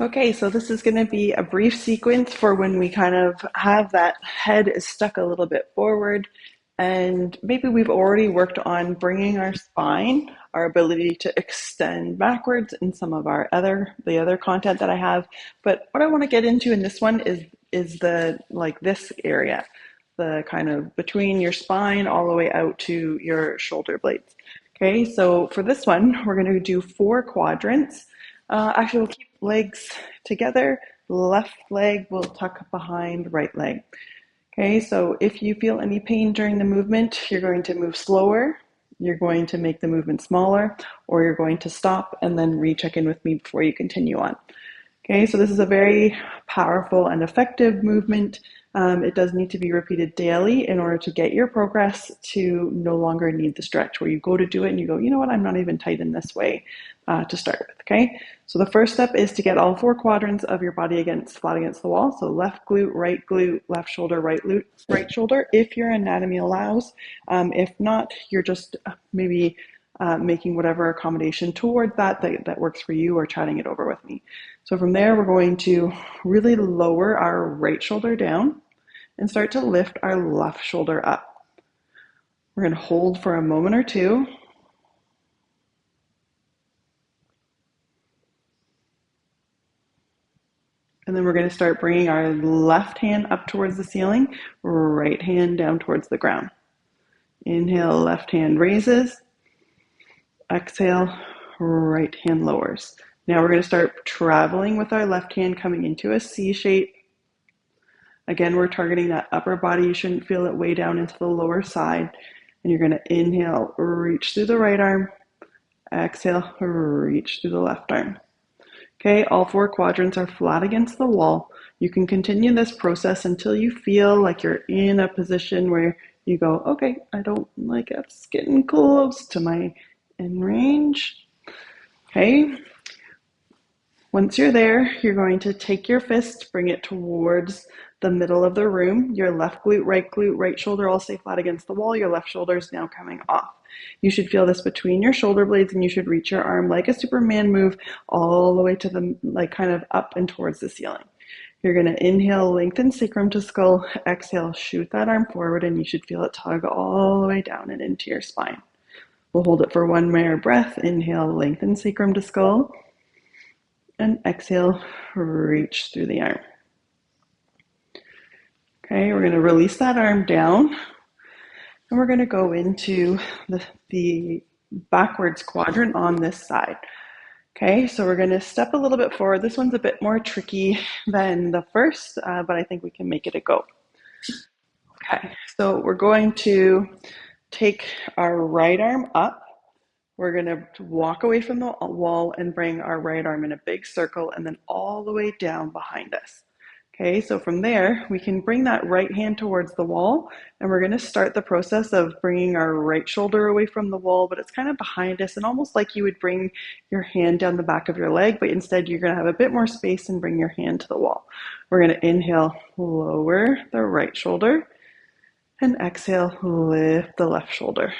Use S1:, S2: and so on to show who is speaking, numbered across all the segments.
S1: Okay, so this is going to be a brief sequence for when we kind of have that head is stuck a little bit forward, and maybe we've already worked on bringing our spine, our ability to extend backwards in some of the other content that I have. But what I want to get into in this one is the like this area, the kind of between your spine all the way out to your shoulder blades. Okay, so for this one, we're going to do 4 quadrants. Actually, we'll keep legs together. Left leg will tuck behind right leg. Okay, so if you feel any pain during the movement, you're going to move slower, you're going to make the movement smaller, or you're going to stop and then recheck in with me before you continue on. Okay, so this is a very powerful and effective movement. It does need to be repeated daily in order to get your progress to no longer need the stretch where you go to do it and you go, you know what, I'm not even tight in this way to start with. Okay, so the first step is to get all 4 quadrants of your body flat against the wall. So left glute, left shoulder, right shoulder, if your anatomy allows. If not, you're just maybe making whatever accommodation toward that works for you, or chatting it over with me. So from there, we're going to really lower our right shoulder down and start to lift our left shoulder up. We're going to hold for a moment or two. And then we're going to start bringing our left hand up towards the ceiling, right hand down towards the ground. Inhale, left hand raises. Exhale, right hand lowers. Now we're going to start traveling with our left hand coming into a C shape. Again, we're targeting that upper body. You shouldn't feel it way down into the lower side. And you're going to inhale, reach through the right arm. Exhale, reach through the left arm. Okay, all 4 quadrants are flat against the wall. You can continue this process until you feel like you're in a position where you go, okay, I don't like it's getting close to my in range. Okay, once you're there, you're going to take your fist, bring it towards the middle of the room. Your left glute, right shoulder all stay flat against the wall. Your left shoulder is now coming off. You should feel this between your shoulder blades, and you should reach your arm like a Superman move all the way to the, like kind of up and towards the ceiling. You're going to inhale, lengthen sacrum to skull. Exhale, shoot that arm forward, and you should feel it tug all the way down and into your spine. We'll hold it for one more breath. Inhale, lengthen sacrum to skull. And exhale, reach through the arm. Okay, we're going to release that arm down, and we're going to go into the backwards quadrant on this side. Okay, so we're going to step a little bit forward. This one's a bit more tricky than the first, but I think we can make it a go. Okay, so we're going to take our right arm up. We're going to walk away from the wall and bring our right arm in a big circle and then all the way down behind us. Okay, so from there, we can bring that right hand towards the wall, and we're going to start the process of bringing our right shoulder away from the wall, but it's kind of behind us and almost like you would bring your hand down the back of your leg, but instead you're going to have a bit more space and bring your hand to the wall. We're going to inhale, lower the right shoulder, and exhale, lift the left shoulder.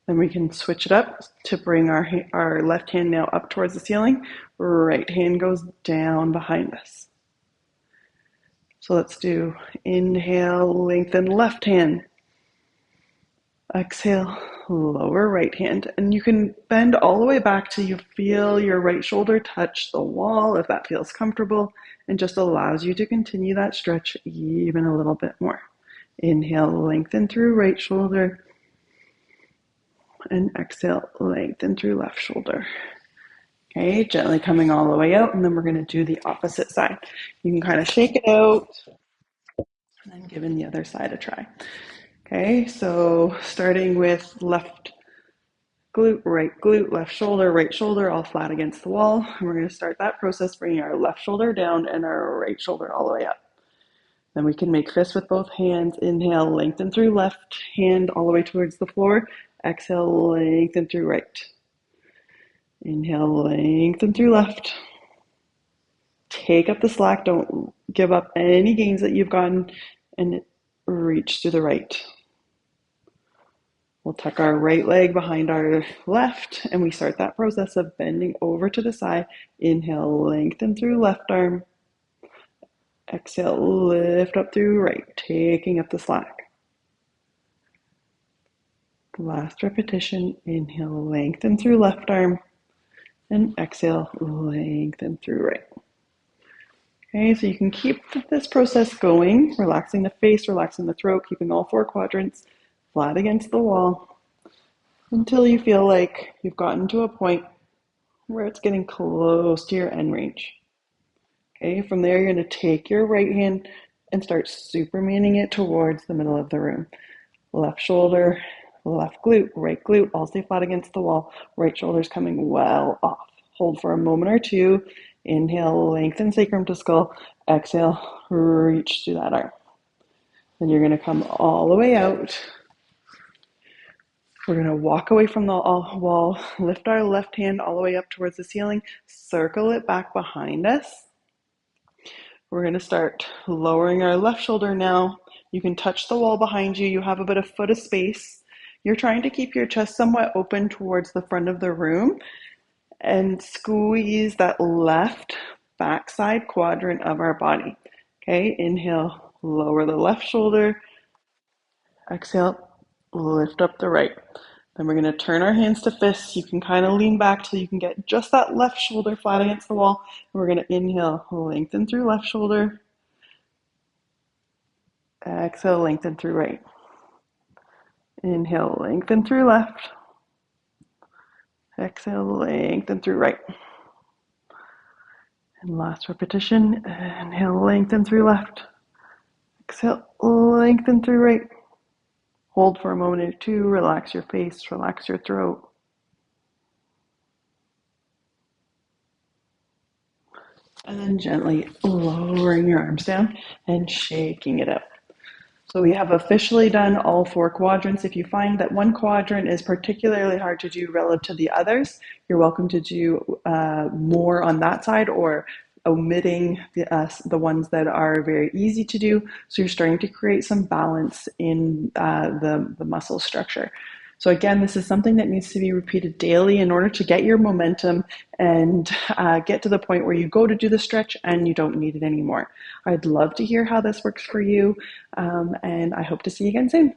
S1: Then we can switch it up to bring our left hand now up towards the ceiling. Right hand goes down behind us. So let's do inhale, lengthen left hand. Exhale, lower right hand. And you can bend all the way back till you feel your right shoulder touch the wall if that feels comfortable, and just allows you to continue that stretch even a little bit more. Inhale, lengthen through right shoulder. And exhale, lengthen through left shoulder. Okay, gently coming all the way out, and then we're going to do the opposite side. You can kind of shake it out, and then giving the other side a try. Okay, so starting with left glute, left shoulder, right shoulder, all flat against the wall. And we're going to start that process, bringing our left shoulder down and our right shoulder all the way up. Then we can make fists with both hands. Inhale, lengthen through left hand all the way towards the floor. Exhale, lengthen through right. Inhale, lengthen through left. Take up the slack. Don't give up any gains that you've gotten, and reach through the right. We'll tuck our right leg behind our left, and we start that process of bending over to the side. Inhale, lengthen through left arm. Exhale, lift up through right, taking up the slack. Last repetition. Inhale, lengthen through left arm. And exhale, lengthen through right. Okay, so you can keep this process going, relaxing the face, relaxing the throat, keeping all four quadrants flat against the wall until you feel like you've gotten to a point where it's getting close to your end range. Okay, from there, you're going to take your right hand and start supermaning it towards the middle of the room. Left shoulder, left glute, right glute, all stay flat against the wall. Right shoulder's coming well off. Hold for a moment or two. Inhale, lengthen sacrum to skull. Exhale, reach through that arm. Then you're going to come all the way out. We're going to walk away from the wall, lift our left hand all the way up towards the ceiling, circle it back behind us. We're going to start lowering our left shoulder now. You can touch the wall behind you. You have about a foot of space. You're trying to keep your chest somewhat open towards the front of the room and squeeze that left backside quadrant of our body. Okay, inhale, lower the left shoulder. Exhale, lift up the right. Then we're going to turn our hands to fists. You can kind of lean back so you can get just that left shoulder flat against the wall. And we're going to inhale, lengthen through left shoulder. Exhale, lengthen through right. Inhale, lengthen through left. Exhale, lengthen through right. And last repetition. Inhale, lengthen through left. Exhale, lengthen through right. Hold for a moment or two. Relax your face, relax your throat. And then gently lowering your arms down and shaking it out. So we have officially done all four quadrants. If you find that one quadrant is particularly hard to do relative to the others, you're welcome to do more on that side or omitting the ones that are very easy to do. So you're starting to create some balance in the muscle structure. So again, this is something that needs to be repeated daily in order to get your momentum and get to the point where you go to do the stretch and you don't need it anymore. I'd love to hear how this works for you, and I hope to see you again soon.